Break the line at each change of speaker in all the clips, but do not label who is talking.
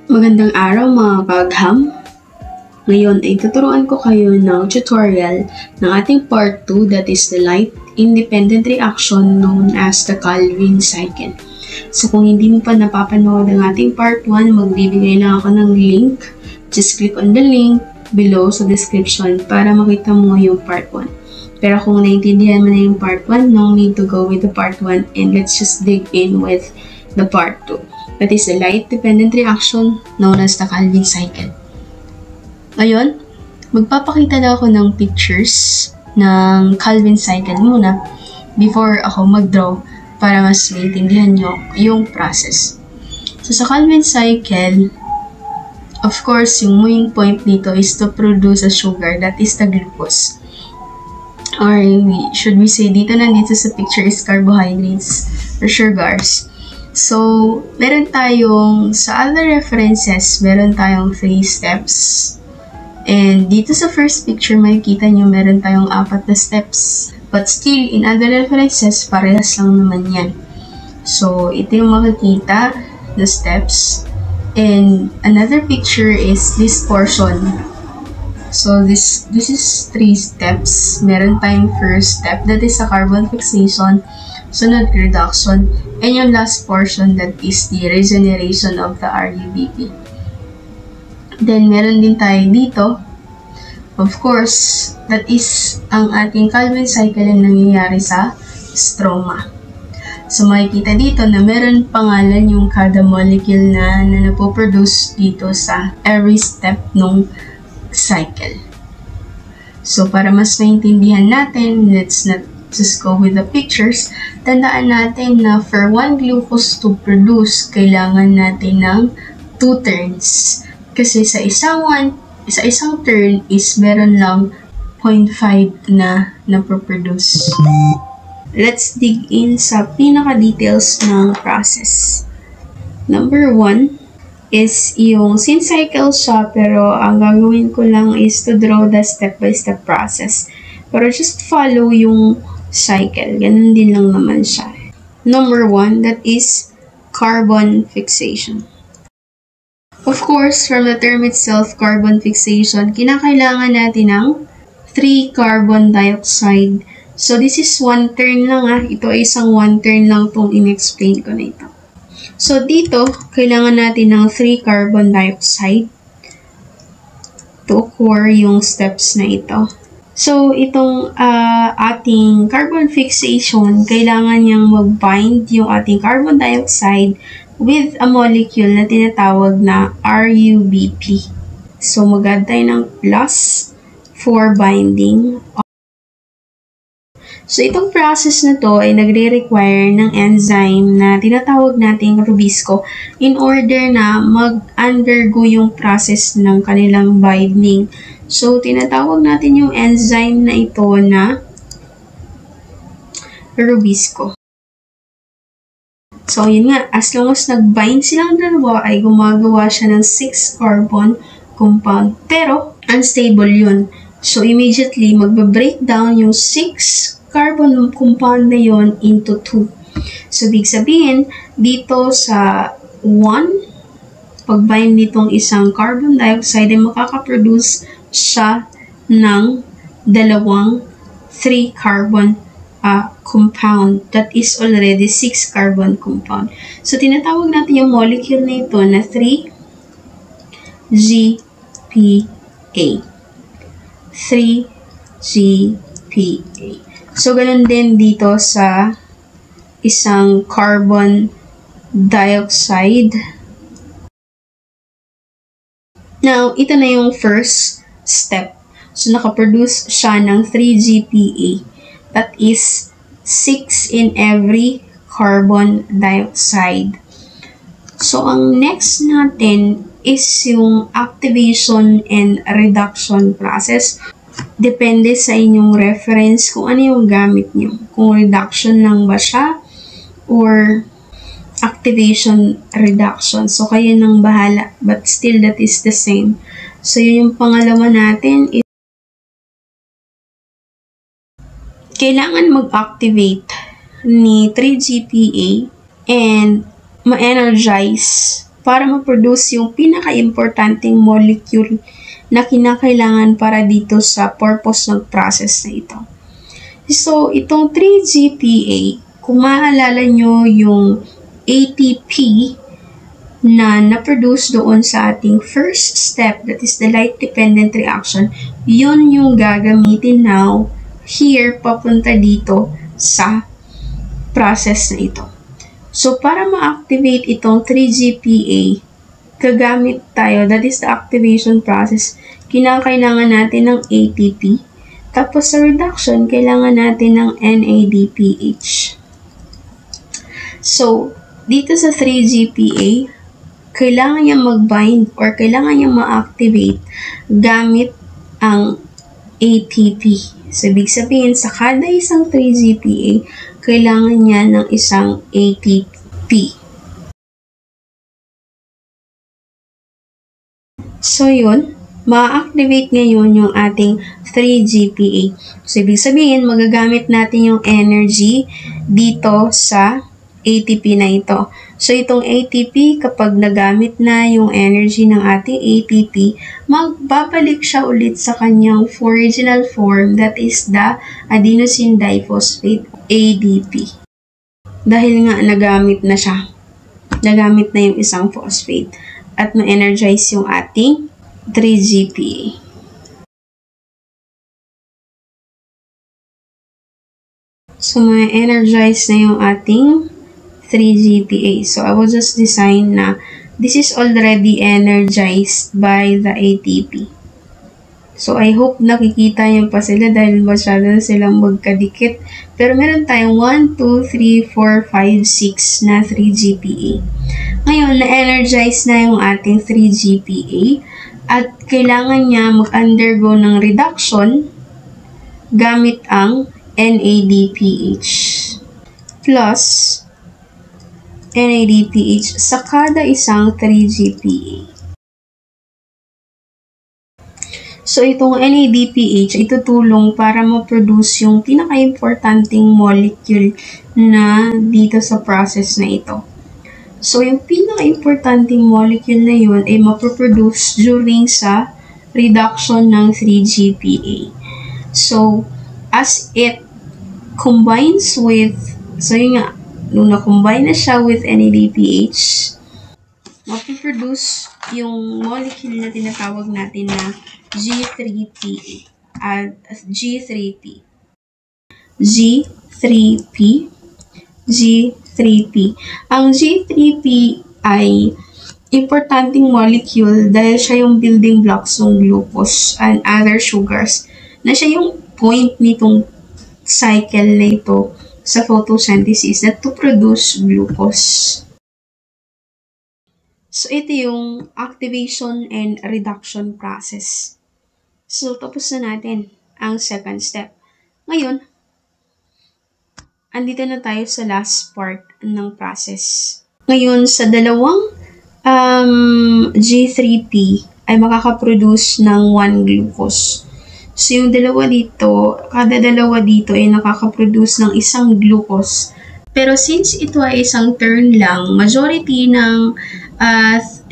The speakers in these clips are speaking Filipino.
Magandang araw mga kagham. Ngayon ay tuturuan ko kayo ng tutorial ng ating part 2, that is the light independent reaction known as the Calvin cycle. So kung hindi mo pa napapanood ang ating part 1, magbibigay lang ako ng link. Just click on the link below sa description para makita mo yung part 1. Pero kung naiintindihan mo na yung part 1, no need to go with the part 1 and let's just dig in with the part 2. That is the light-dependent reaction known as the Calvin cycle. Ngayon, magpapakita na ako ng pictures ng Calvin cycle muna before ako mag-draw para mas maintindihan nyo yung process. So, sa Calvin cycle, of course, yung main point dito is to produce a sugar, that is the glucose. Or should we say, nandito sa picture is carbohydrates or sugars. So, meron tayong, sa other references, meron tayong 3 steps. And dito sa first picture, makikita nyo meron tayong 4 na steps. But still, in other references, parehas lang naman yan. So, ito yung makikita na steps. And another picture is this portion. So, this is 3 steps. Meron tayong first step, that is a carbon fixation. Sunod, reduction. And yung last portion, that is the regeneration of the RUBP. Then, meron din tayo dito. Of course, that is ang ating Calvin cycle na nangyayari sa stroma. So, makikita dito na meron pangalan yung kada molecule na napoproduce dito sa every step ng cycle. So, para mas maintindihan natin, let's not just go with the pictures. Tandaan natin na for 1 glucose to produce, kailangan natin ng 2 turns. Kasi sa isang turn is meron lang 0.5 na napoproduce. Let's dig in sa pinaka-details ng process. Number 1 is yung sin cycle siya, pero ang gagawin ko lang is to draw the step-by-step process. Pero just follow yung cycle. Ganun din lang naman siya. Number 1, that is carbon fixation. Of course, from the term itself, carbon fixation, kinakailangan natin ng 3 carbon dioxide. So, this is 1 turn lang Ito ay isang 1 turn lang itong in-explain ko na ito. So, dito, kailangan natin ng 3 carbon dioxide to occur yung steps na ito. So, itong ating carbon fixation, kailangan niyang mag-bind yung ating carbon dioxide with a molecule na tinatawag na RUBP. So, mag-add tayo ng plus for binding. So, itong process na to ay nagre-require ng enzyme na tinatawag nating Rubisco in order na mag-undergo yung process ng kanilang binding. So, tinatawag natin yung enzyme na ito na Rubisco. So, yun nga, as long as nag-bind silang dalawa, ay gumagawa siya ng 6 carbon compound. Pero, unstable yun. So, immediately, magbe-break down yung 6 carbon compound na yun into 2. So, big sabihin, dito sa 1, pag-bind nitong isang carbon dioxide, ay makakaproduce siya ng 3 carbon compound that is already 6 carbon compound. So, tinatawag natin yung molecule na ito na 3-GPA. 3-GPA. So, ganun din dito sa isang carbon dioxide. Now, ito na yung first step. So, nakaproduce siya ng 3-GPA. That is 6 in every carbon dioxide. So, ang next natin is yung activation and reduction process. Depende sa inyong reference kung ano yung gamit nyo. Kung reduction lang ba siya or activation reduction. So, kayo nang bahala. But still, that is the same. So, yun yung pangalawa natin. Kailangan mag-activate ni 3-GPA and ma-energize para ma-produce yung pinaka-importanting molecule na kinakailangan para dito sa purpose ng process na ito. So, itong 3-GPA, kung maalala nyo yung ATP na na-produce doon sa ating first step, that is the light-dependent reaction, yun yung gagamitin now here papunta dito sa process na ito. So, para ma-activate itong 3-GPA, gagamit tayo, that is the activation process, kinakailangan natin ng ATP. Tapos sa reduction, kailangan natin ng NADPH. So, dito sa 3-GPA, kailangan niya mag-bind or kailangan niya ma-activate gamit ang ATP. So, ibig sabihin, sa kada isang 3-GPA, kailangan niya ng isang ATP. So, yun, ma-activate ngayon yung ating 3-GPA. So, ibig sabihin, magagamit natin yung energy dito sa ATP na ito. So, itong ATP, kapag nagamit na yung energy ng ating ATP, magbabalik siya ulit sa kanyang original form, that is the adenosine diphosphate, ADP. Dahil nga nagamit na siya. Nagamit na yung isang phosphate. At ma-energize yung ating 3-GPA. So, ma-energize na yung ating 3-GPA. So, I will just design na this is already energized by the ATP. So, I hope nakikita nyo pa sila dahil masyado na silang magkadikit. Pero meron tayong 1, 2, 3, 4, 5, 6 na 3-GPA. Ngayon, na-energize na yung ating 3-GPA at kailangan niya mag-undergo ng reduction gamit ang NADPH plus NADPH sa kada isang 3-GPA. So, itong NADPH ay tutulong para ma-produce yung pinaka-importanting molecule na dito sa process na ito. So, yung pinaka-importanting molecule na yun ay ma-produce during sa reduction ng 3-GPA. So, as it combines with, so yun nga, nung na-combine na siya with NADPH, ma-produce yung molecule na tinatawag natin na G3P at G3P. G3P. Ang G3P ay importanteng molecule dahil siya yung building blocks ng glucose and other sugars na siya yung point nitong cycle na ito sa photosynthesis na to produce glucose. So, ito yung activation and reduction process. So, tapos na natin ang second step. Ngayon, andito na tayo sa last part ng process. Ngayon, sa dalawang G3P ay makakaproduce ng 1 glucose. So, yung dalawa dito, kada dalawa dito ay nakakaproduce ng isang glucose. Pero since ito ay isang turn lang, majority ng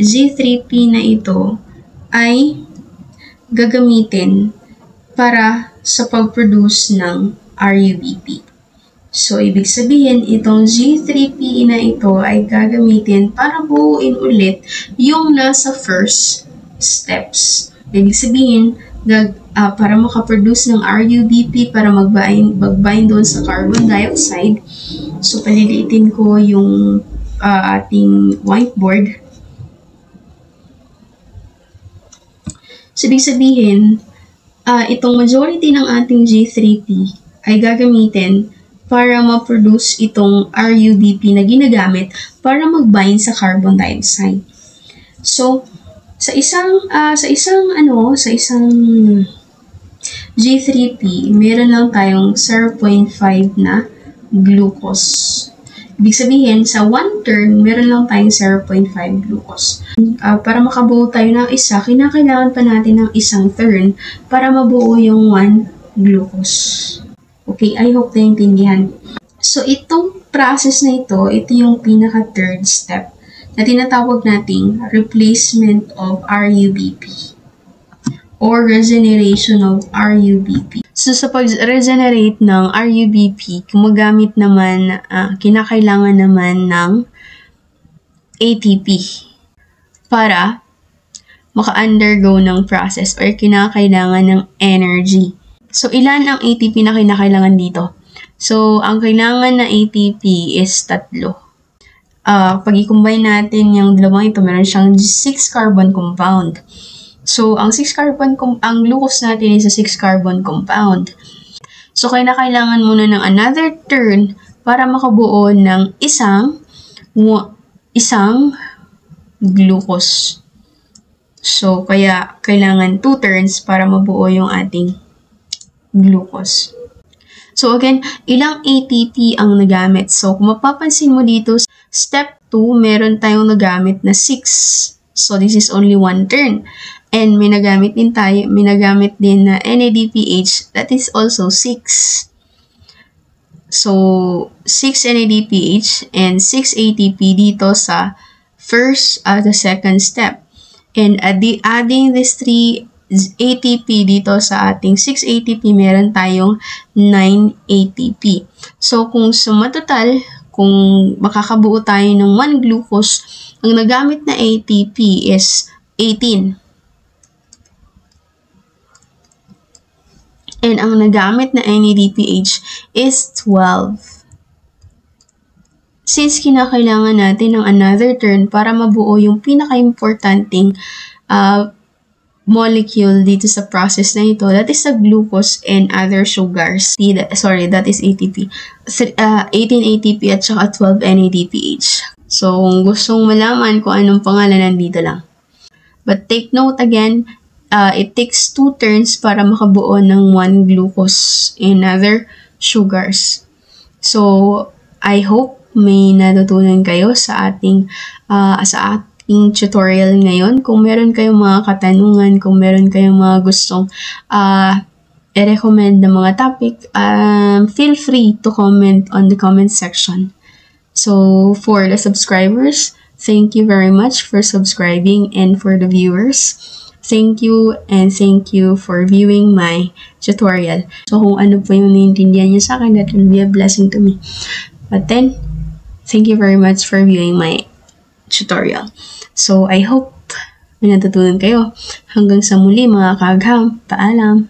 G3P na ito ay gagamitin para sa pag-produce ng RUBP. So, ibig sabihin, itong G3P na ito ay gagamitin para buuin ulit yung nasa first steps. Ibig sabihin, para makaproduce ng RUBP, para mag-bind doon sa carbon dioxide. So, palilitin ko yung ating whiteboard. So, ibig sabihin, itong majority ng ating G3P ay gagamitin para ma-produce itong RUBP na ginagamit para mag-bind sa carbon dioxide. So, sa isang G3P, meron lang tayong 0.5 na glucose. Ibig sabihin, sa one turn, meron lang tayong 0.5 glucose. Para makabuo tayo ng isa, kinakailangan pa natin ng isang turn para mabuo yung 1 glucose. Okay, I hope naintindihan. So, itong process na ito yung pinaka-third step. na tinatawag nating replacement of RUBP or regeneration of RUBP. So, sa pag-regenerate ng RUBP, gumagamit naman, kinakailangan naman ng ATP para maka-undergo ng process or kinakailangan ng energy. So, ilan ang ATP na kinakailangan dito? So, ang kailangan na ATP is 3. Pag i-combine natin yung dalawang ito, meron siyang 6-carbon compound. So, ang glucose natin is a 6-carbon compound. So, kailangan muna ng another turn para makabuo ng isang glucose. So, kaya kailangan 2 turns para mabuo yung ating glucose. So, again, ilang ATP ang nagamit? So, kung mapapansin mo dito, step 2, meron tayong nagamit na 6. So, this is only 1 turn. And may nagamit din na NADPH, that is also 6. So, 6 NADPH and 6 ATP dito sa the second step. And adding this 3 ATP dito sa ating 6 ATP, meron tayong 9 ATP. So, kung sumatotal, kung makakabuo tayo ng 1 glucose, ang nagamit na ATP is 18. And ang nagamit na NADPH is 12. Since kinakailangan natin ng another turn para mabuo yung pinaka-importanting molecule dito sa process na ito, that is the glucose and other sugars. That is ATP. 18 ATP at saka 12 NADPH. So, kung gustong malaman kung anong pangalan, nandito lang. But take note again, it takes 2 turns para makabuo ng 1 glucose and other sugars. So, I hope may natutunan kayo sa ating tutorial ngayon. Kung meron kayong mga katanungan, kung meron kayong mga gustong i-recommend na mga topic, feel free to comment on the comment section. So, for the subscribers, thank you very much for subscribing, and for the viewers, thank you for viewing my tutorial. So, kung ano po yung naiintindihan niyo sa akin, that will be a blessing to me. But then, thank you very much for viewing my tutorial. So, I hope may natutunan kayo. Hanggang sa muli mga kaagham. Paalam!